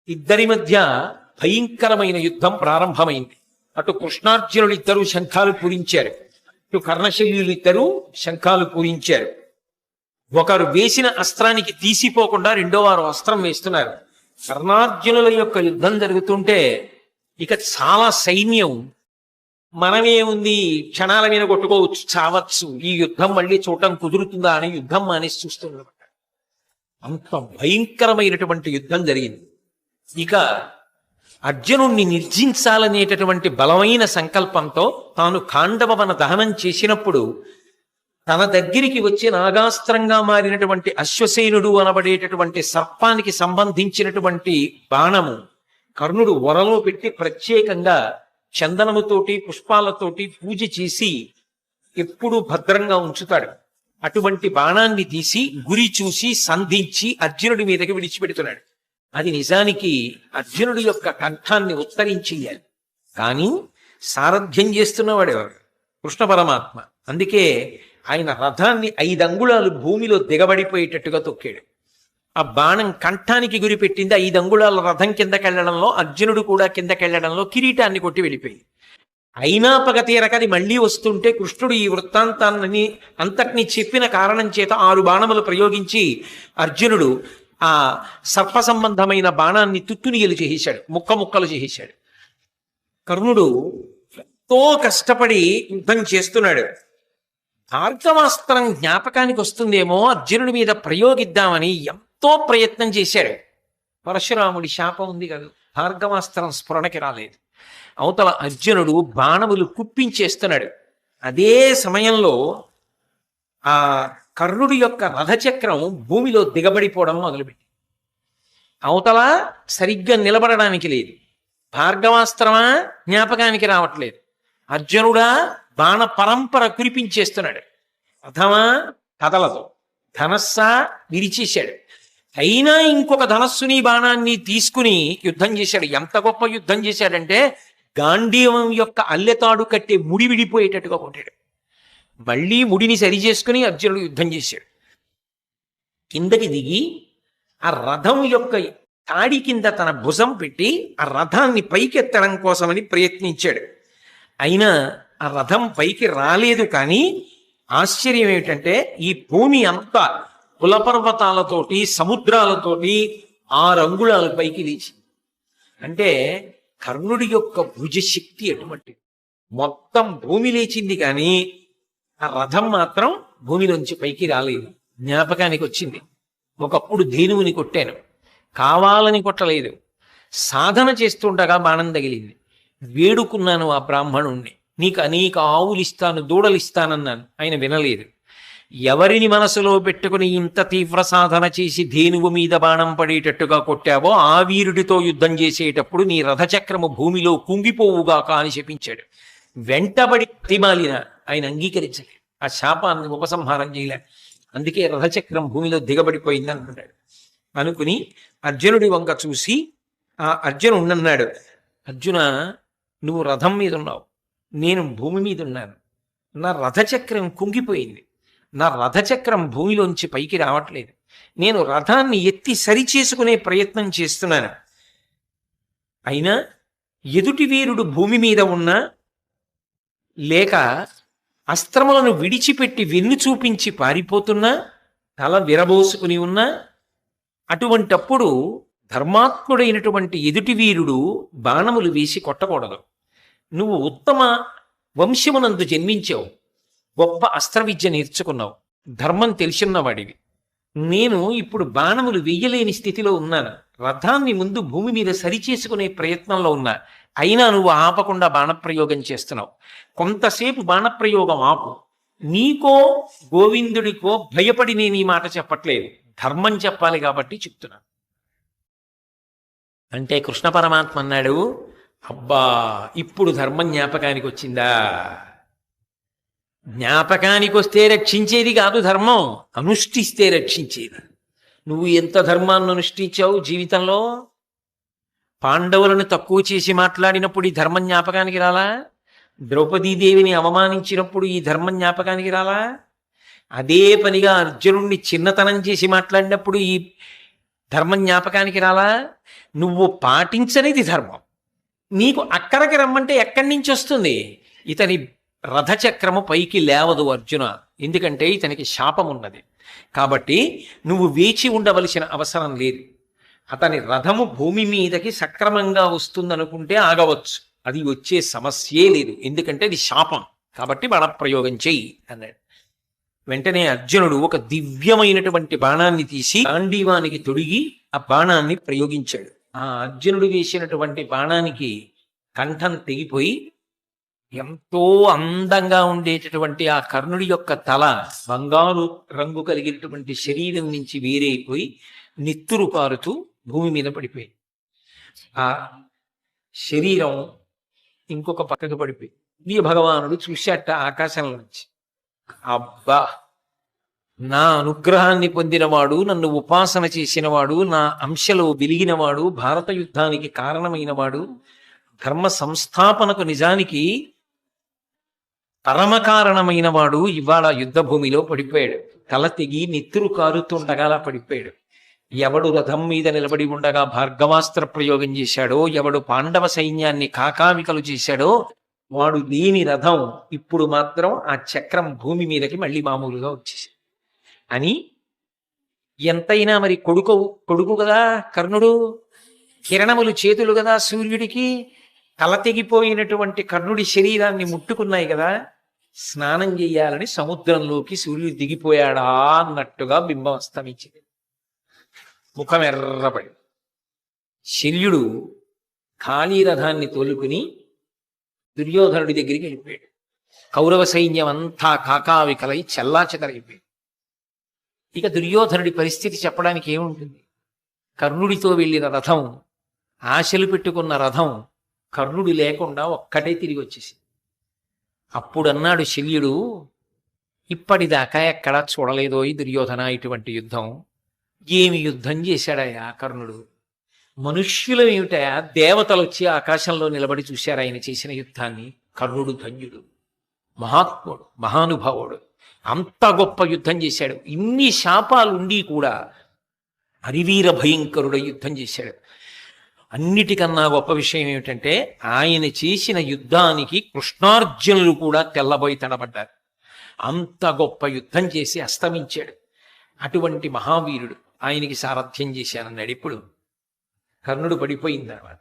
ఇద్దరి మధ్య భయంకరమైన యుద్ధం ప్రారంభమైంది. అటు కృష్ణార్జునులు ఇద్దరు శంఖాలు పూరించారు, ఇటు కర్ణశల్యులు ఇద్దరు శంఖాలు పూరించారు. ఒకరు వేసిన అస్త్రానికి తీసిపోకుండా రెండో వారు అస్త్రం వేస్తున్నారు. కర్ణార్జునుల యొక్క యుద్ధం జరుగుతుంటే ఇక చాలా సైన్యం మనమే ఉంది, క్షణాల మీద కొట్టుకోవచ్చు, చావచ్చు, ఈ యుద్ధం మళ్ళీ చూడటం కుదురుతుందా అని యుద్ధం మానేసి చూస్తున్నమాట. అంత భయంకరమైనటువంటి యుద్ధం జరిగింది. ఇక అర్జునుణ్ణి నిర్జించాలనేటటువంటి బలమైన సంకల్పంతో తాను ఖాండవవన దహనం చేసినప్పుడు తన దగ్గరికి వచ్చి నాగాస్త్రంగా మారినటువంటి అశ్వసేనుడు అనబడేటటువంటి సర్పానికి సంబంధించినటువంటి బాణము కర్ణుడు వరలో పెట్టి ప్రత్యేకంగా చందనముతోటి పుష్పాలతోటి పూజ చేసి ఎప్పుడూ భద్రంగా ఉంచుతాడు. అటువంటి బాణాన్ని తీసి గురి చూసి సంధించి అర్జునుడి మీదకి విడిచిపెడుతున్నాడు. అది నిజానికి అర్జునుడి యొక్క కంఠాన్ని ఉత్తరించేయాలి, కానీ సారథ్యం చేస్తున్నవాడు ఎవరు? కృష్ణ పరమాత్మ. అందుకే ఆయన రథాన్ని 5 అంగుళాలు భూమిలో దిగబడిపోయేటట్టుగా తొక్కాడు. ఆ బాణం కంఠానికి గురి పెట్టింది. 5 అంగుళాల రథం కిందకెళ్లడంలో, అర్జునుడు కూడా కిందకెళ్లడంలో కిరీటాన్ని కొట్టి వెళ్ళిపోయింది. అయినా పగ తీరక అది మళ్లీ వస్తుంటే కృష్ణుడు ఈ వృత్తాంతాన్ని అంతటినీ చెప్పిన కారణం చేత 6 బాణములు ప్రయోగించి అర్జునుడు ఆ సర్ప సంబంధమైన బాణాన్ని తుత్తునియలు చేసేశాడు, ముక్కలు చేసేశాడు. కర్ణుడు ఎంతో కష్టపడి యుద్ధం చేస్తున్నాడు. భార్గవాస్త్రం జ్ఞాపకానికి వస్తుందేమో అర్జునుడి మీద ప్రయోగిద్దామని ఎంతో ప్రయత్నం చేశాడు. పరశురాముడి శాపం ఉంది కదా, భార్గవాస్త్రం స్ఫురణకి రాలేదు. అవతల అర్జునుడు బాణములు కుప్పించేస్తున్నాడు. అదే సమయంలో ఆ కర్ణుడి యొక్క రథచక్రం భూమిలో దిగబడిపోవడం మొదలుపెట్టి అవతల సరిగ్గా నిలబడడానికి లేదు. భార్గవాస్త్రమా జ్ఞాపకానికి రావట్లేదు. అర్జునుడా బాణ పరంపర కురిపించేస్తున్నాడు. రథమా కథలతో, ధనస్సా విరిచేశాడు. అయినా ఇంకొక ధనస్సుని బాణాన్ని తీసుకుని యుద్ధం చేశాడు. ఎంత గొప్ప యుద్ధం చేశాడంటే గాంధీవం యొక్క అల్లెతాడు కట్టే ముడి విడిపోయేటట్టుగా కొట్టాడు. మళ్ళీ ముడిని సరి చేసుకుని అర్జునుడు యుద్ధం చేశాడు. కిందకి దిగి ఆ రథం యొక్క తాడి కింద తన భుజం పెట్టి ఆ రథాన్ని పైకెత్తడం కోసమని ప్రయత్నించాడు. అయినా ఆ రథం పైకి రాలేదు. కానీ ఆశ్చర్యం ఏమిటంటే ఈ భూమి అంతా కులపర్వతాలతోటి సముద్రాలతోటి 6 అంగుళాల పైకి లేచి, అంటే కర్ణుడి యొక్క భుజశక్తి ఎటువంటిది. మొత్తం భూమి లేచింది కానీ ఆ రథం మాత్రం భూమిలోంచి పైకి రాలేదు. జ్ఞాపకానికి వచ్చింది, ఒకప్పుడు ధేనువుని కొట్టాను, కావాలని కొట్టలేదు, సాధన చేస్తుండగా బాణం తగిలింది. వేడుకున్నాను ఆ బ్రాహ్మణుణ్ణి, నీకు అనేక ఆవులు ఇస్తాను, దూడలు ఇస్తానన్నాను. ఆయన వినలేదు. ఎవరిని మనసులో పెట్టుకుని ఇంత తీవ్ర సాధన చేసి ధేనువు మీద బాణం పడేటట్టుగా కొట్టావో ఆ వీరుడితో యుద్ధం చేసేటప్పుడు నీ రథచక్రము భూమిలో కుంగిపోవుగా కాని శపించాడు. వెంటబడి ప్రతిమాలిన ఆయన అంగీకరించలేదు, ఆ శాపాన్ని ఉపసంహారం చేయలేదు. అందుకే రథచక్రం భూమిలో దిగబడిపోయింది అనుకున్నాడు. అనుకుని అర్జునుడి వంక చూసి ఆ అర్జునుడు, అర్జున, నువ్వు రథం మీద ఉన్నావు, నేను భూమి మీద ఉన్నాను. నా రథచక్రం కుంగిపోయింది, నా రథచక్రం భూమిలోంచి పైకి రావట్లేదు. నేను రథాన్ని ఎత్తి సరిచేసుకునే ప్రయత్నం చేస్తున్నాను. అయినా ఎదుటి వీరుడు భూమి మీద ఉన్నా లేక అస్త్రములను విడిచిపెట్టి వెన్ను చూపించి పారిపోతున్నా, తల విరబోసుకుని ఉన్నా, అటువంటప్పుడు ధర్మాత్ముడైనటువంటి ఎదుటి వీరుడు బాణములు వేసి కొట్టకూడదు. నువ్వు ఉత్తమ వంశమునందు జన్మించావు, గొప్ప అస్త్ర విద్య నేర్చుకున్నావు, ధర్మం తెలిసిన్నవాడివి. నేను ఇప్పుడు బాణములు వెయ్యలేని స్థితిలో ఉన్నాను. రథాన్ని ముందు భూమి మీద సరిచేసుకునే ప్రయత్నంలో ఉన్నా, అయినా నువ్వు ఆపకుండా బాణప్రయోగం చేస్తున్నావు. కొంతసేపు బాణప్రయోగం ఆపు. నీకో గోవిందుడికో భయపడి నేను ఈ మాట చెప్పట్లేదు, ధర్మం చెప్పాలి కాబట్టి చెప్తున్నాను. అంటే కృష్ణ పరమాత్మ అన్నాడు, అబ్బా, ఇప్పుడు ధర్మం జ్ఞాపకానికి వచ్చిందా? జ్ఞాపకానికి వస్తే రక్షించేది కాదు ధర్మం, అనుష్ఠిస్తే రక్షించేది. నువ్వు ఎంత ధర్మాన్ని అనుష్ఠించావు జీవితంలో? పాండవులను తక్కువ చేసి మాట్లాడినప్పుడు ఈ ధర్మం జ్ఞాపకానికి రాలా? ద్రౌపదీదేవిని అవమానించినప్పుడు ఈ ధర్మం జ్ఞాపకానికి రాలా? అదే పనిగా అర్జునుడిని చిన్నతనం చేసి మాట్లాడినప్పుడు ఈ ధర్మం జ్ఞాపకానికి రాలా? నువ్వు పాటించనిది ధర్మం. నీకు అక్కడికి రమ్మంటే ఎక్కడి నుంచి వస్తుంది? ఇతని రథచక్రము పైకి లేవదు అర్జున, ఎందుకంటే ఇతనికి శాపం ఉన్నది. కాబట్టి నువ్వు వేచి ఉండవలసిన అవసరం లేదు. అతని రథము భూమి మీదకి సక్రమంగా వస్తుందనుకుంటే ఆగవచ్చు, అది వచ్చే సమస్యే లేదు, ఎందుకంటే అది శాపం. కాబట్టి బాణప్రయోగం చెయ్యి అన్నాడు. వెంటనే అర్జునుడు ఒక దివ్యమైనటువంటి బాణాన్ని తీసి గాంధీవానికి తొడిగి ఆ బాణాన్ని ప్రయోగించాడు. ఆ అర్జునుడు వేసినటువంటి బాణానికి కంఠం తెగిపోయి ఎంతో అందంగా ఉండేటటువంటి ఆ కర్ణుడి యొక్క తల బంగారు రంగు కలిగినటువంటి శరీరం నుంచి వేరైపోయి నిత్తురు కారుతూ భూమి మీద పడిపోయింది. ఆ శరీరం ఇంకొక పక్కకు పడిపోయి సూర్య భగవానుడు చూశాట ఆకాశంలో నుంచి. అబ్బా, నా అనుగ్రహాన్ని పొందినవాడు, నన్ను ఉపాసన చేసినవాడు, నా అంశలో వెలిగినవాడు, భారత యుద్ధానికి కారణమైనవాడు, ధర్మ సంస్థాపనకు నిజానికి పరమ కారణమైన వాడు ఇవాళ యుద్ధ భూమిలో పడిపోయాడు. తల తెగి నిత్తురు కారుతుండగా పడిపోయాడు. ఎవడు రథం మీద నిలబడి ఉండగా భార్గవాస్త్ర ప్రయోగం చేశాడో, ఎవడు పాండవ సైన్యాన్ని కాకావికలు చేశాడో వాడు లేని రథం ఇప్పుడు మాత్రం ఆ చక్రం భూమి మీదకి మళ్ళీ మామూలుగా వచ్చేసి అని. ఎంతైనా మరి కొడుకు కదా కర్ణుడు, కిరణములు చేతులు కదా సూర్యుడికి. తల తెగిపోయినటువంటి కర్ణుడి శరీరాన్ని ముట్టుకున్నాయి కదా, స్నానం చెయ్యాలని సముద్రంలోకి సూర్యుడు దిగిపోయాడా అన్నట్టుగా బింబం అస్తమించింది. ముఖం ఎర్రపడి శల్యుడు ఖాళీ రథాన్ని తోలుకుని దుర్యోధనుడి దగ్గరికి వెళ్ళిపోయాడు. కౌరవ సైన్యం అంతా కాకావికలై చెల్లాచెదరైపోయాడు. ఇక దుర్యోధనుడి పరిస్థితి చెప్పడానికి ఏముంటుంది? కర్ణుడితో వెళ్ళిన రథం, ఆశలు పెట్టుకున్న రథం కర్ణుడు లేకుండా ఒక్కటే తిరిగి వచ్చేసింది. అప్పుడు అన్నాడు శల్యుడు, ఇప్పటిదాకా ఎక్కడా చూడలేదో ఈ దుర్యోధన ఇటువంటి యుద్ధం. ఏమి యుద్ధం చేశాడయా కర్ణుడు? మనుష్యులు ఏమిటయా, దేవతలు వచ్చి ఆకాశంలో నిలబడి చూశారు ఆయన చేసిన యుద్ధాన్ని. కర్ణుడు ధన్యుడు, మహాత్ముడు, మహానుభావుడు, అంత గొప్ప యుద్ధం చేశాడు. ఇన్ని శాపాలుండి కూడా హరివీర భయంకరుడ యుద్ధం చేశాడు. అన్నిటికన్నా గొప్ప విషయం ఏమిటంటే ఆయన చేసిన యుద్ధానికి కృష్ణార్జునులు కూడా తెల్లబోయి తడబడ్డారు. అంత గొప్ప యుద్ధం చేసి అస్తమించాడు. అటువంటి మహావీరుడు ఆయనకి సారథ్యం చేశానన్నాడు. ఇప్పుడు కర్ణుడు పడిపోయిన తర్వాత